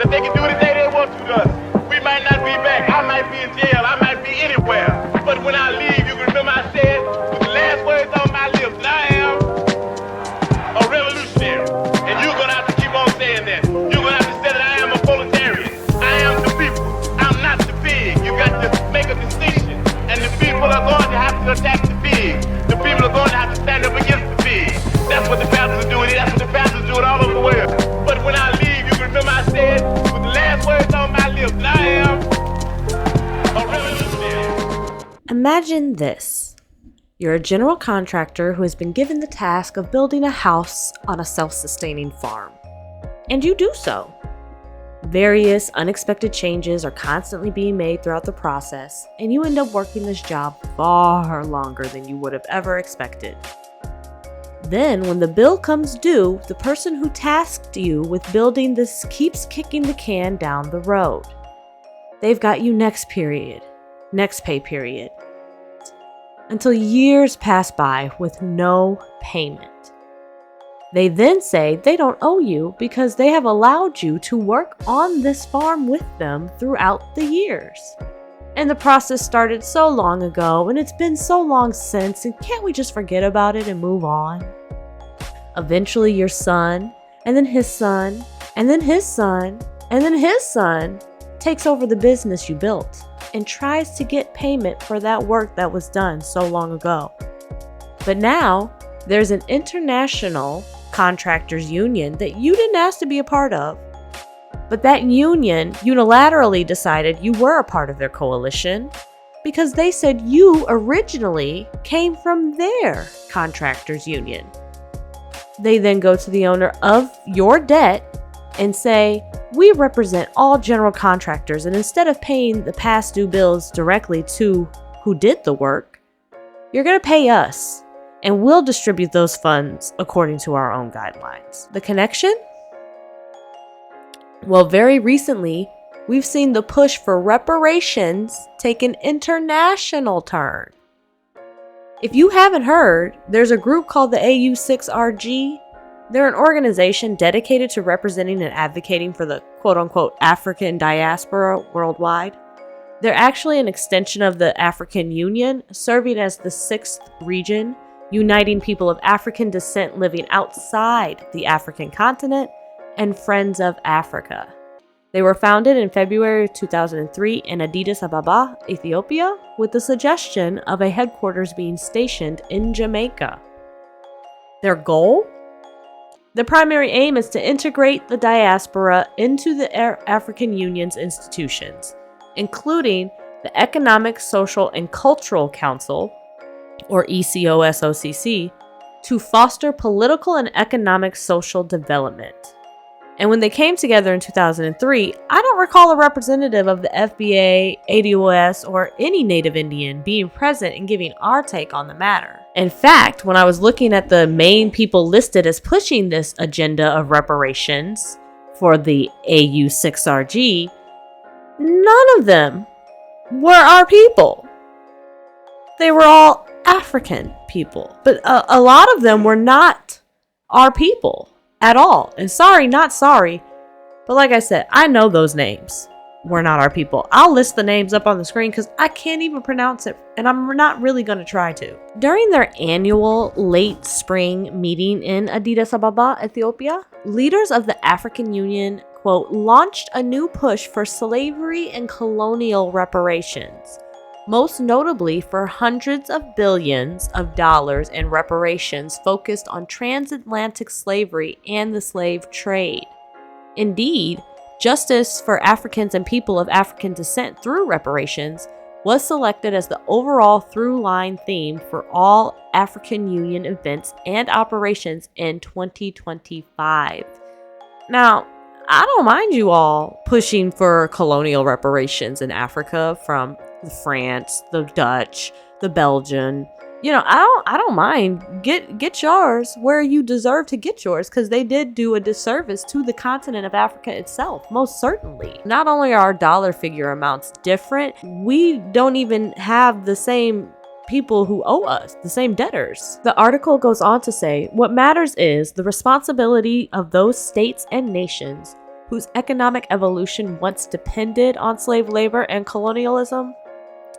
that they can do anything they want to us. We might not be back. I might be in jail. I might be anywhere. But when I leave, you can remember I said with the last words on my lips that I am a revolutionary. And you're going to have to keep on saying that. You're going to have to say that I am a proletarian. I am the people. I'm not the pig. You got to make a distinction. And the people are going to have to attack the pig. The people are going to have to stand up against the pig. That's what the pastors are doing. That's what the pastors are doing all over the world. But when I leave, you can remember I said with the last words on my lips that I am a revolutionary. Imagine this. You're a general contractor who has been given the task of building a house on a self-sustaining farm. And you do so. Various unexpected changes are constantly being made throughout the process, and you end up working this job far longer than you would have ever expected. Then, when the bill comes due, the person who tasked you with building this keeps kicking the can down the road. They've got you next pay period, until years pass by with no payment. They then say they don't owe you because they have allowed you to work on this farm with them throughout the years. And the process started so long ago, and it's been so long since, and can't we just forget about it and move on? Eventually your son, and then his son, and then his son, and then his son takes over the business you built and tries to get payment for that work that was done so long ago. But now there's an international contractors union that you didn't ask to be a part of. But that union unilaterally decided you were a part of their coalition because they said you originally came from their contractors union. They then go to the owner of your debt and say, we represent all general contractors, and instead of paying the past due bills directly to who did the work, you're going to pay us, and we'll distribute those funds according to our own guidelines. The connection? Well, very recently, we've seen the push for reparations take an international turn. If you haven't heard, there's a group called the AU6RG. They're an organization dedicated to representing and advocating for the quote-unquote African diaspora worldwide. They're actually an extension of the African Union, serving as the sixth region, uniting people of African descent living outside the African continent and Friends of Africa. They were founded in February 2003 in Addis Ababa, Ethiopia, with the suggestion of a headquarters being stationed in Jamaica. Their goal? The primary aim is to integrate the diaspora into the African Union's institutions, including the Economic, Social, and Cultural Council, or ECOSOCC, to foster political and economic social development. And when they came together in 2003, I don't recall a representative of the FBA, ADOS, or any Native Indian being present and giving our take on the matter. In fact, when I was looking at the main people listed as pushing this agenda of reparations for the AU6RG, none of them were our people. They were all African people, but a lot of them were not our people at all. And sorry, not sorry, but like I said, I know those names were not our people. I'll list the names up on the screen because I can't even pronounce it, and I'm not really going to try to. During their annual late spring meeting in Addis Ababa, Ethiopia, leaders of the African Union, quote, launched a new push for slavery and colonial reparations, most notably for hundreds of billions of dollars in reparations focused on transatlantic slavery and the slave trade. Indeed, justice for Africans and people of African descent through reparations was selected as the overall through-line theme for all African Union events and operations in 2025. Now, I don't mind you all pushing for colonial reparations in Africa from France, the Dutch, the Belgian. You know, I don't mind. Get yours where you deserve to get yours, because they did do a disservice to the continent of Africa itself, most certainly. Not only are our dollar figure amounts different, we don't even have the same people who owe us, the same debtors. The article goes on to say, what matters is the responsibility of those states and nations whose economic evolution once depended on slave labor and colonialism,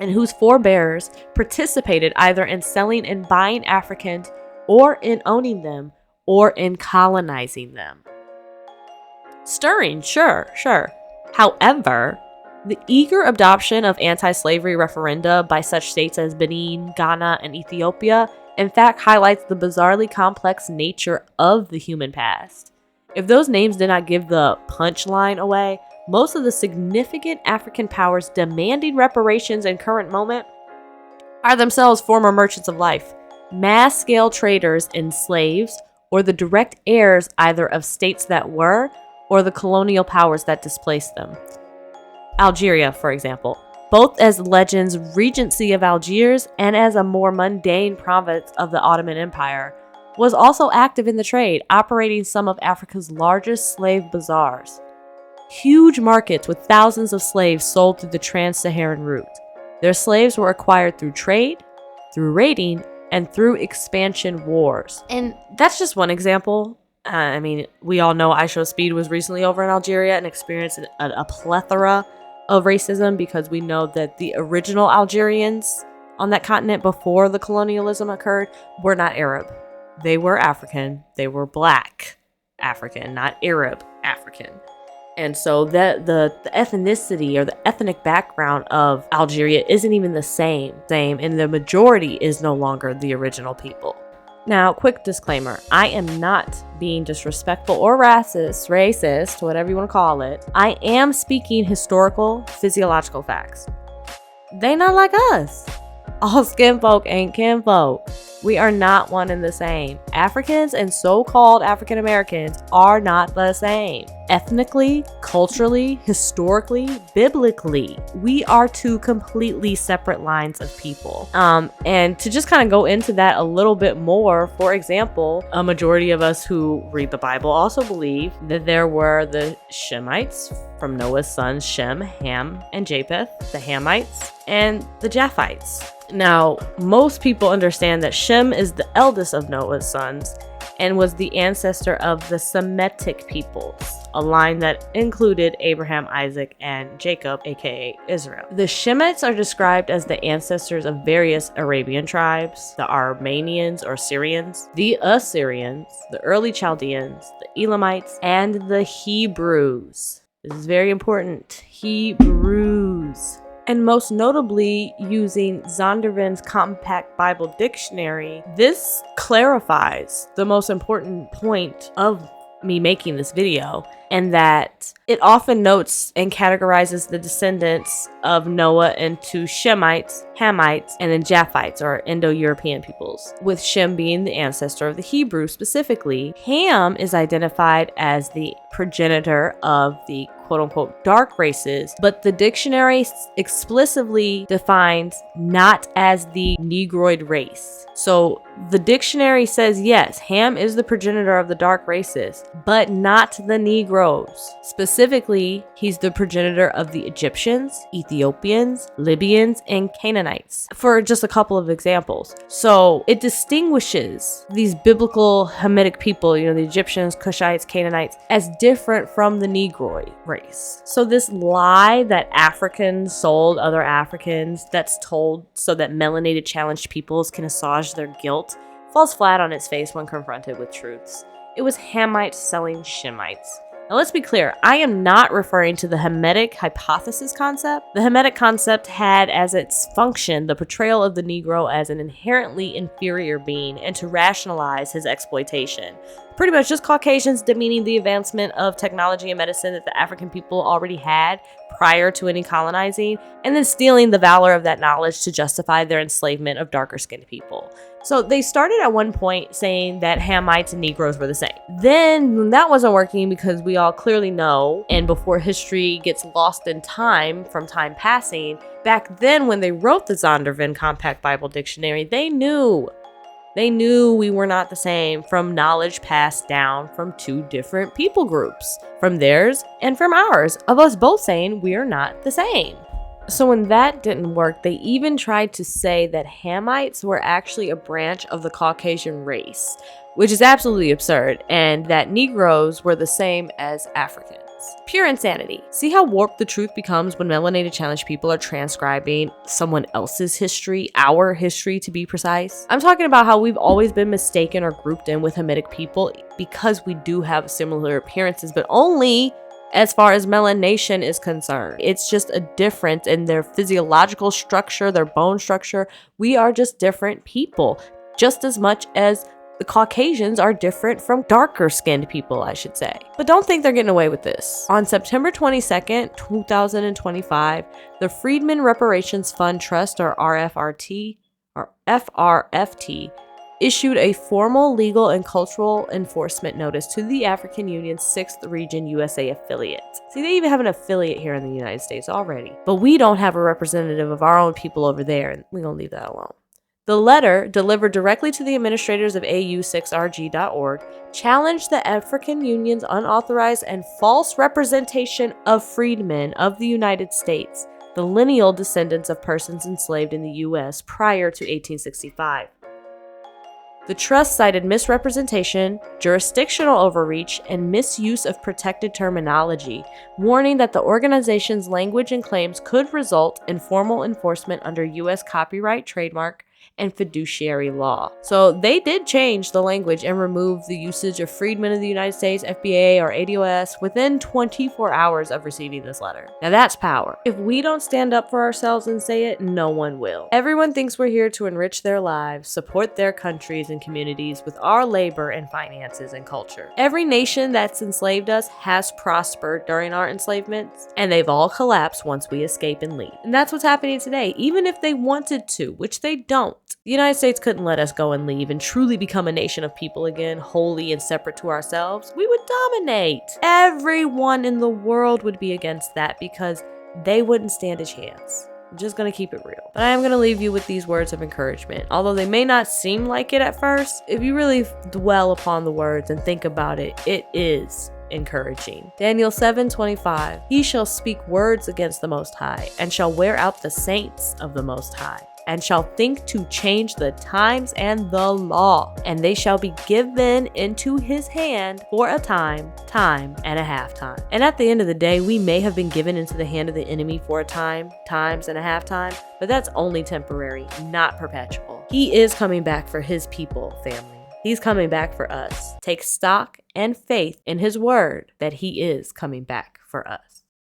and whose forebears participated either in selling and buying Africans, or in owning them, or in colonizing them. Stirring, sure. However, the eager adoption of anti-slavery referenda by such states as Benin, Ghana, and Ethiopia in fact highlights the bizarrely complex nature of the human past. If those names did not give the punchline away, most of the significant African powers demanding reparations in current moment are themselves former merchants of life, mass-scale traders in slaves, or the direct heirs either of states that were or the colonial powers that displaced them. Algeria, for example, both as Legend's Regency of Algiers and as a more mundane province of the Ottoman Empire, was also active in the trade, operating some of Africa's largest slave bazaars. Huge markets with thousands of slaves sold through the trans-Saharan route. Their slaves were acquired through trade, through raiding, and through expansion wars. And that's just one example. We all know Aisha Speed was recently over in Algeria and experienced a plethora of racism, because we know that the original Algerians on that continent before the colonialism occurred were not Arab. They were African. They were Black African, not Arab African. And so the ethnicity or the ethnic background of Algeria isn't even the same, and the majority is no longer the original people. Now, quick disclaimer, I am not being disrespectful or racist, whatever you want to call it. I am speaking historical, physiological facts. They not like us. All skin folk ain't kin folk. We are not one and the same. Africans and so-called African Americans are not the same. Ethnically, culturally, historically, biblically, we are two completely separate lines of people. And to just kind of go into that a little bit more, for example, a majority of us who read the Bible also believe that there were the Shemites from Noah's sons Shem, Ham, and Japheth, the Hamites, and the Japhites. Now, most people understand that Shem is the eldest of Noah's sons and was the ancestor of the Semitic peoples, a line that included Abraham, Isaac, and Jacob, aka Israel. The Shemites are described as the ancestors of various Arabian tribes, the Armenians or Syrians, the Assyrians, the early Chaldeans, the Elamites, and the Hebrews. This is very important. Hebrews. And most notably, using Zondervan's Compact Bible Dictionary, this clarifies the most important point of me making this video, and that it often notes and categorizes the descendants of Noah into Shemites, Hamites, and then Japhites, or Indo-European peoples, with Shem being the ancestor of the Hebrews specifically. Ham is identified as the progenitor of the quote-unquote dark races, but the dictionary explicitly defines not as the Negroid race. So the dictionary says, yes, Ham is the progenitor of the dark races, but not the Negroes. Specifically, he's the progenitor of the Egyptians, Ethiopians, Libyans, and Canaanites, for just a couple of examples. So it distinguishes these biblical Hamitic people, the Egyptians, Cushites, Canaanites, as different from the Negroid race. So this lie that Africans sold other Africans, that's told so that melanated challenged peoples can assuage their guilt, falls flat on its face when confronted with truths. It was Hamites selling Shemites. Now let's be clear, I am not referring to the Hamitic hypothesis concept. The Hamitic concept had as its function the portrayal of the Negro as an inherently inferior being and to rationalize his exploitation. Pretty much just Caucasians demeaning the advancement of technology and medicine that the African people already had prior to any colonizing, and then stealing the valor of that knowledge to justify their enslavement of darker-skinned people. So they started at one point saying that Hamites and Negroes were the same. Then that wasn't working because we all clearly know, and before history gets lost in time from time passing, back then when they wrote the Zondervan Compact Bible Dictionary, they knew we were not the same from knowledge passed down from two different people groups, from theirs and from ours, of us both saying we are not the same. So when that didn't work, they even tried to say that Hamites were actually a branch of the Caucasian race, which is absolutely absurd, and that Negroes were the same as Africans. science. Pure insanity. See how warped the truth becomes when melanated challenged people are transcribing someone else's history, our history to be precise? I'm talking about how we've always been mistaken or grouped in with Hamitic people because we do have similar appearances, but only as far as melanation is concerned. It's just a difference in their physiological structure, their bone structure. We are just different people, just as much as the Caucasians are different from darker skinned people, I should say. But don't think they're getting away with this. On September 22nd, 2025, the Freedmen Reparations Fund Trust, or FRFT, issued a formal legal and cultural enforcement notice to the African Union's 6th Region USA affiliate. See, they even have an affiliate here in the United States already. But we don't have a representative of our own people over there, and we're gonna leave that alone. The letter, delivered directly to the administrators of AU6RG.org, challenged the African Union's unauthorized and false representation of freedmen of the United States, the lineal descendants of persons enslaved in the U.S. prior to 1865. The trust cited misrepresentation, jurisdictional overreach, and misuse of protected terminology, warning that the organization's language and claims could result in formal enforcement under U.S. copyright, trademark, and fiduciary law. So they did change the language and remove the usage of freedmen of the United States, FBA, or ADOS within 24 hours of receiving this letter. Now that's power. If we don't stand up for ourselves and say it, no one will. Everyone thinks we're here to enrich their lives, support their countries and communities with our labor and finances and culture. Every nation that's enslaved us has prospered during our enslavement, and they've all collapsed once we escape and leave. And that's what's happening today, even if they wanted to, which they don't. The United States couldn't let us go and leave and truly become a nation of people again, holy and separate to ourselves. We would dominate. Everyone in the world would be against that because they wouldn't stand a chance. I'm just gonna keep it real. But I am gonna leave you with these words of encouragement. Although they may not seem like it at first, if you really dwell upon the words and think about it, it is encouraging. Daniel 7:25. He shall speak words against the Most High, and shall wear out the saints of the Most High, and shall think to change the times and the law, and they shall be given into his hand for a time, time and a half time. And at the end of the day, we may have been given into the hand of the enemy for a time, times and a half time, but that's only temporary, not perpetual. He is coming back for his people, family. He's coming back for us. Take stock and faith in his word that he is coming back for us.